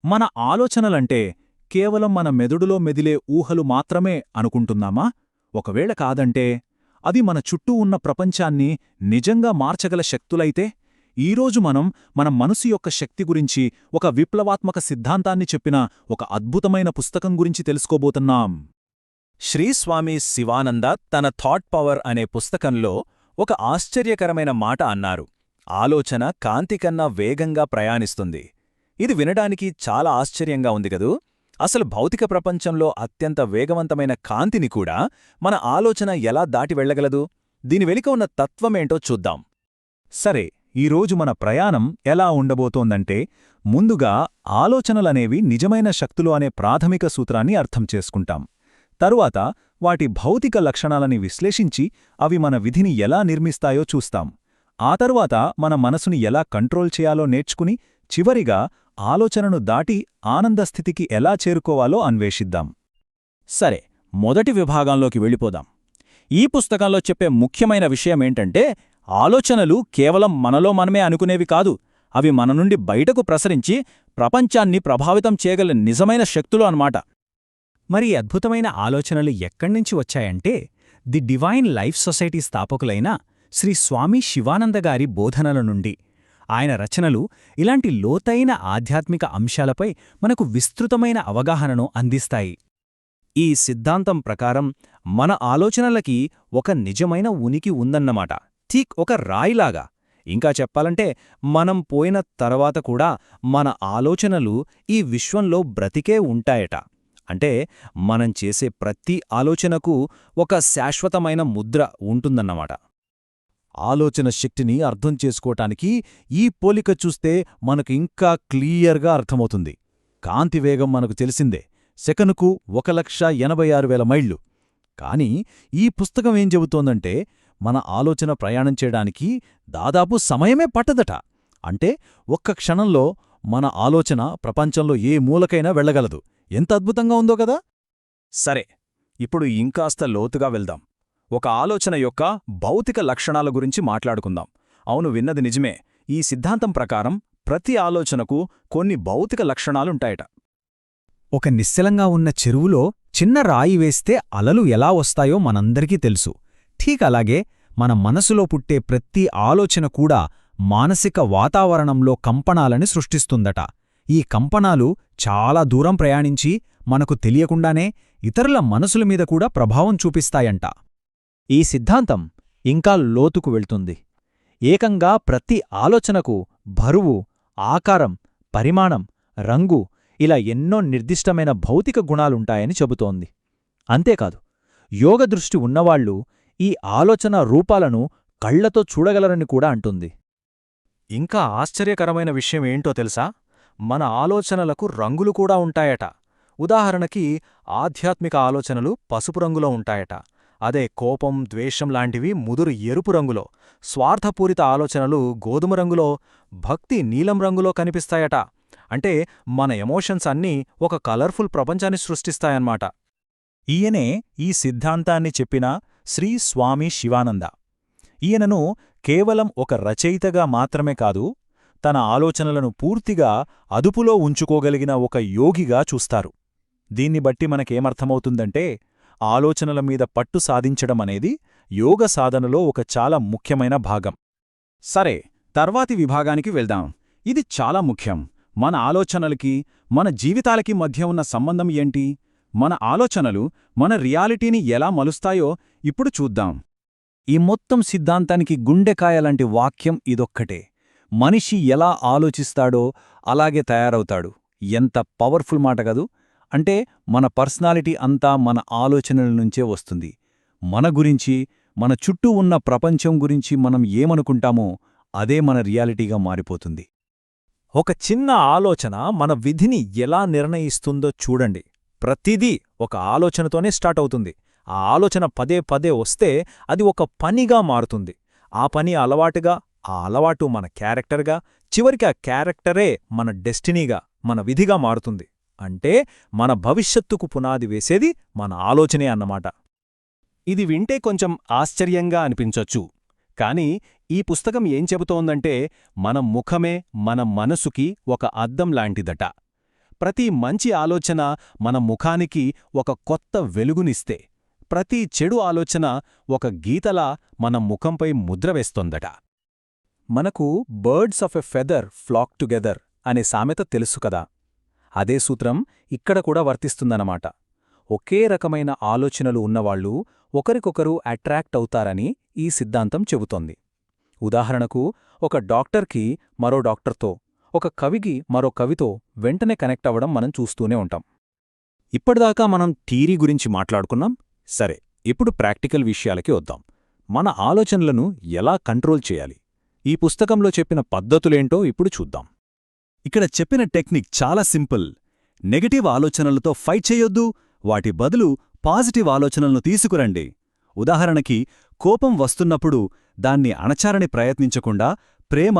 మన ఆలోచనలంటే కేవలం మన మెదడులో మెదిలే ఊహలు మాత్రమే అనుకుంటున్నామా? ఒకవేళ కాదంటే అది మన చుట్టూ ఉన్న ప్రపంచాన్ని నిజంగా మార్చగల శక్తులైతే? ఈరోజు మన మనసు యొక్క శక్తి గురించి ఒక విప్లవాత్మక సిద్ధాంతాన్ని చెప్పిన ఒక అద్భుతమైన పుస్తకం గురించి తెలుసుకోబోతున్నాం. శ్రీ స్వామి శివానంద తన థాట్ పవర్ అనే పుస్తకంలో ఒక ఆశ్చర్యకరమైన మాట అన్నారు. ఆలోచన కాంతికన్నా వేగంగా ప్రయాణిస్తుంది. ఇది వినడానికి చాలా ఆశ్చర్యంగా ఉంది గదూ. అసలు భౌతిక ప్రపంచంలో అత్యంత వేగవంతమైన కాంతిని కూడా మన ఆలోచన ఎలా దాటి వెళ్ళగలదు? దీని వెనుక ఉన్న తత్వమేంటో చూద్దాం. సరే, ఈరోజు మన ప్రయాణం ఎలా ఉండబోతోందంటే, ముందుగా ఆలోచనలనేవి నిజమైన శక్తులు అనే ప్రాథమిక సూత్రాన్ని అర్థం చేసుకుంటాం. తరువాత వాటి భౌతిక లక్షణాలని విశ్లేషించి అవి మన విధిని ఎలా నిర్మిస్తాయో చూస్తాం. ఆ తరువాత మన మనసుని ఎలా కంట్రోల్ చేయాలో నేర్చుకుని చివరిగా ఆలోచనను దాటి ఆనందస్థితికి ఎలా చేరుకోవాలో అన్వేషిద్దాం. సరే, మొదటి విభాగంలోకి వెళ్ళిపోదాం. ఈ పుస్తకంలో చెప్పే ముఖ్యమైన విషయమేంటంటే, ఆలోచనలు కేవలం మనలో మనమే అనుకునేవి కాదు. అవి మన నుండి బయటకు ప్రసరించి ప్రపంచాన్ని ప్రభావితం చేయగల నిజమైన శక్తులు అన్నమాట. మరి అద్భుతమైన ఆలోచనలు ఎక్కడ్నుంచి వచ్చాయంటే, ది డివైన్ లైఫ్ సొసైటీ స్థాపకులైన శ్రీ స్వామి శివానందగారి బోధనల నుండి. ఆయన రచనలు ఇలాంటి లోతైన ఆధ్యాత్మిక అంశాలపై మనకు విస్తృతమైన అవగాహనను అందిస్తాయి. ఈ సిద్ధాంతం ప్రకారం మన ఆలోచనలకి ఒక నిజమైన ఉనికి ఉందన్నమాట. ఠీక్ ఒక రాయిలాగా. ఇంకా చెప్పాలంటే, మనం పోయిన తర్వాత కూడా మన ఆలోచనలు ఈ విశ్వంలో బ్రతికే ఉంటాయట. అంటే మనం చేసే ప్రతి ఆలోచనకు ఒక శాశ్వతమైన ముద్ర ఉంటుందన్నమాట. ఆలోచన శక్తిని అర్థం చేసుకోటానికి ఈ పోలిక చూస్తే మనకు ఇంకా క్లియర్గా అర్థమవుతుంది. కాంతి వేగం మనకు తెలిసిందే, సెకనుకు 1,86,000 మైళ్ళు. కానీ ఈ పుస్తకం ఏం చెబుతోందంటే, మన ఆలోచన ప్రయాణం చేయడానికి దాదాపు సమయమే పట్టదట. అంటే ఒక్క క్షణంలో మన ఆలోచన ప్రపంచంలో ఏ మూలకైనా వెళ్ళగలదు. ఎంత అద్భుతంగా ఉందో కదా. సరే, ఇప్పుడు ఇంకాస్త లోతుగా వెళ్దాం. ఒక ఆలోచన యొక్క భౌతిక లక్షణాల గురించి మాట్లాడుకుందాం. అవును, విన్నది నిజమే. ఈ సిద్ధాంతం ప్రకారం ప్రతి ఆలోచనకు కొన్ని భౌతిక లక్షణాలుంటాయట. ఒక నిశ్చలంగా ఉన్న చెరువులో చిన్న రాయి వేస్తే అలలు ఎలా వస్తాయో మనందరికీ తెలుసు. ఠీక్ అలాగే మన మనసులో పుట్టే ప్రతి ఆలోచన కూడా మానసిక వాతావరణంలో కంపనాలని సృష్టిస్తుందట. ఈ కంపనాలు చాలా దూరం ప్రయాణించి మనకు తెలియకుండానే ఇతరుల మనసుల మీద కూడా ప్రభావం చూపిస్తాయంట. ఈ సిద్ధాంతం ఇంకా లోతుకు వెళ్తుంది. ఏకంగా ప్రతి ఆలోచనకు బరువు, ఆకారం, పరిమాణం, రంగు ఇలా ఎన్నో నిర్దిష్టమైన భౌతిక గుణాలుంటాయని చెబుతోంది. అంతేకాదు, యోగదృష్టి ఉన్నవాళ్లు ఈ ఆలోచన రూపాలను కళ్లతో చూడగలరని కూడా అంటుంది. ఇంకా ఆశ్చర్యకరమైన విషయం ఏంటో తెలుసా? మన ఆలోచనలకు రంగులు కూడా ఉంటాయట. ఉదాహరణకి, ఆధ్యాత్మిక ఆలోచనలు పసుపు రంగులో ఉంటాయట. అదే కోపం, ద్వేషం లాంటివి ముదురు ఎరుపు రంగులో, స్వార్థపూరిత ఆలోచనలు గోధుమ రంగులో, భక్తి నీలం రంగులో కనిపిస్తాయట. అంటే మన ఎమోషన్స్ అన్నీ ఒక కలర్ఫుల్ ప్రపంచాన్ని సృష్టిస్తాయన్నమాట. ఈయనే ఈ సిద్ధాంతాన్ని చెప్పిన శ్రీ స్వామి శివానంద. ఈయనను కేవలం ఒక రచయితగా మాత్రమే కాదు, తన ఆలోచనలను పూర్తిగా అదుపులో ఉంచుకోగలిగిన ఒక యోగిగా చూస్తారు. దీన్ని బట్టి మనకేమర్థమవుతుందంటే, ఆలోచనల మీద పట్టు సాధించడమనేది యోగ సాధనలో ఒక చాలా ముఖ్యమైన భాగం. సరే, తర్వాతి విభాగానికి వెళ్దాం. ఇది చాలా ముఖ్యం. మన ఆలోచనలకి, మన జీవితాలకి మధ్య ఉన్న సంబంధం ఏంటి? మన ఆలోచనలు మన రియాలిటీని ఎలా మలుస్తాయో ఇప్పుడు చూద్దాం. ఈ మొత్తం సిద్ధాంతానికి గుండెకాయలాంటి వాక్యం ఇదొక్కటే: మనిషి ఎలా ఆలోచిస్తాడో అలాగే తయారవుతాడు. ఎంత పవర్ఫుల్ మాట కదూ. అంటే మన పర్సనాలిటీ అంతా మన ఆలోచనల నుంచే వస్తుంది. మన గురించి, మన చుట్టూ ఉన్న ప్రపంచం గురించి మనం ఏమనుకుంటామో అదే మన రియాలిటీగా మారిపోతుంది. ఒక చిన్న ఆలోచన మన విధిని ఎలా నిర్ణయిస్తుందో చూడండి. ప్రతిదీ ఒక ఆలోచనతోనే స్టార్ట్ అవుతుంది. ఆ ఆలోచన పదే పదే వస్తే అది ఒక పనిగా మారుతుంది. ఆ పని అలవాటుగా, ఆ అలవాటు మన క్యారెక్టర్గా, చివరికి ఆ క్యారెక్టరే మన డెస్టినీగా, మన విధిగా మారుతుంది. అంటే మన భవిష్యత్తుకు పునాది వేసేది మన ఆలోచనే అన్నమాట. ఇది వింటే కొంచెం ఆశ్చర్యంగా అనిపించొచ్చు. కాని ఈ పుస్తకం ఏం చెబుతోందంటే, మన ముఖమే మన మనసుకి ఒక అద్దం లాంటిదట. ప్రతి మంచి ఆలోచన మన ముఖానికి ఒక కొత్త వెలుగునిస్తే ప్రతి చెడు ఆలోచన ఒక గీతలా మన ముఖంపై ముద్ర వేస్తోందట. మనకు birds of a feather flock together అనే సామెత తెలుసు కదా. అదే సూత్రం ఇక్కడ కూడా వర్తిస్తుందన్నమాట. ఒకే రకమైన ఆలోచనలు ఉన్నవాళ్లు ఒకరికొకరు అట్రాక్ట్ అవుతారని ఈ సిద్ధాంతం చెబుతోంది. ఉదాహరణకు, ఒక డాక్టర్కి మరో డాక్టర్తో, ఒక కవికి మరో కవితో వెంటనే కనెక్ట్ అవ్వడం మనం చూస్తూనే ఉంటాం. ఇప్పటిదాకా మనం థియరీ గురించి మాట్లాడుకున్నాం. సరే, ఇప్పుడు ప్రాక్టికల్ విషయాలకి వద్దాం. మన ఆలోచనలను ఎలా కంట్రోల్ చేయాలి? ఈ పుస్తకంలో చెప్పిన పద్ధతులేంటో ఇప్పుడు చూద్దాం. ఇక్కడ చెప్పిన టెక్నిక్ చాలా సింపుల్. నెగటివ్ ఆలోచనలతో ఫైట్ చేయొద్దు, వాటి బదులు పాజిటివ్ ఆలోచనలను తీసుకురండి. ఉదాహరణకి, కోపం వస్తున్నప్పుడు దాన్ని అణచారని ప్రయత్నించకుండా ప్రేమ,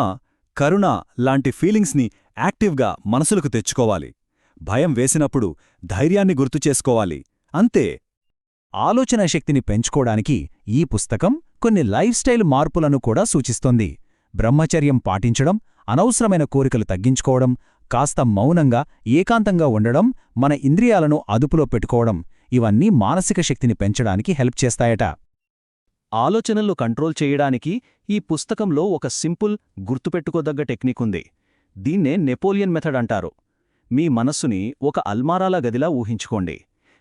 కరుణ లాంటి ఫీలింగ్స్ని యాక్టివ్గా మనసులకు తెచ్చుకోవాలి. భయం వేసినప్పుడు ధైర్యాన్ని గుర్తుచేసుకోవాలి. అంతే. ఆలోచన శక్తిని పెంచుకోడానికి ఈ పుస్తకం కొన్ని లైఫ్ స్టైల్ మార్పులను కూడా సూచిస్తోంది. బ్రహ్మచర్యం పాటించడం, అనవసరమైన కోరికలు తగ్గించుకోవడం, కాస్త మౌనంగా ఏకాంతంగా ఉండడం, మన ఇంద్రియాలను అదుపులో పెట్టుకోవడం ఇవన్నీ మానసిక శక్తిని పెంచడానికి హెల్ప్ చేస్తాయట. ఆలోచనలు కంట్రోల్ చేయడానికి ఈ పుస్తకంలో ఒక సింపుల్, గుర్తుపెట్టుకోదగ్గ టెక్నిక్ ఉంది. దీన్నే నెపోలియన్ మెథడ్ అంటారు. మీ మనస్సుని ఒక అల్మారాల గదిలా ఊహించుకోండి.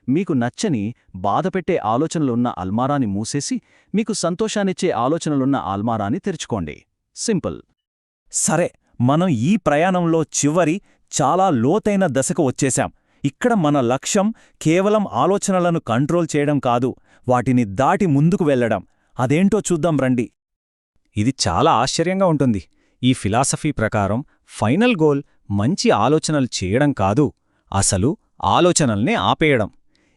మీకు నచ్చని, బాధపెట్టే ఆలోచనలున్న అల్మారాని మూసేసి మీకు సంతోషాన్నిచ్చే ఆలోచనలున్న అల్మారాని తెరుచుకోండి. సింపుల్. సరే, మనం ఈ ప్రయాణంలో చివరి, చాలా లోతైన దశకు వచ్చేశాం. ఇక్కడ మన లక్ష్యం కేవలం ఆలోచనలను కంట్రోల్ చేయడం కాదు, వాటిని దాటి ముందుకు వెళ్లడం. అదేంటో చూద్దాం రండి. ఇది చాలా ఆశ్చర్యంగా ఉంటుంది. ఈ ఫిలాసఫీ ప్రకారం ఫైనల్ గోల్ మంచి ఆలోచనలు చేయడం కాదు, అసలు ఆలోచనల్నే ఆపేయడం.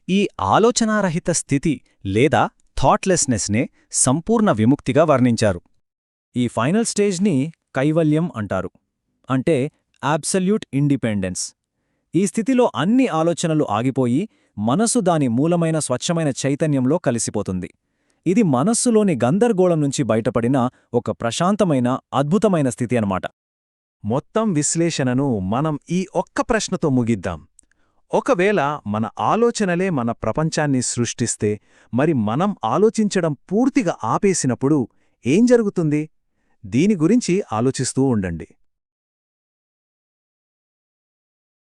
ఈ ఆలోచనారహిత స్థితి లేదా థాట్లెస్నెస్నే సంపూర్ణ విముక్తిగా వర్ణించారు. ఈ ఫైనల్ స్టేజ్ని కైవల్యం అంటారు, అంటే అబ్సల్యూట్ ఇండిపెండెన్స్. ఈ స్థితిలో అన్ని ఆలోచనలు ఆగిపోయి మనసు దాని మూలమైన స్వచ్ఛమైన చైతన్యంలో కలిసిపోతుంది. ఇది మనస్సులోని గందరగోళం నుంచి బయటపడిన ఒక ప్రశాంతమైన, అద్భుతమైన స్థితి అన్నమాట. మొత్తం విశ్లేషణను మనం ఈ ఒక్క ప్రశ్నతో ముగిద్దాం. ఒకవేళ మన ఆలోచనలే మన ప్రపంచాన్ని సృష్టిస్తే, మరి మనం ఆలోచించడం పూర్తిగా ఆపేసినప్పుడు ఏం జరుగుతుంది? దీని గురించి ఆలోచిస్తూ ఉండండి.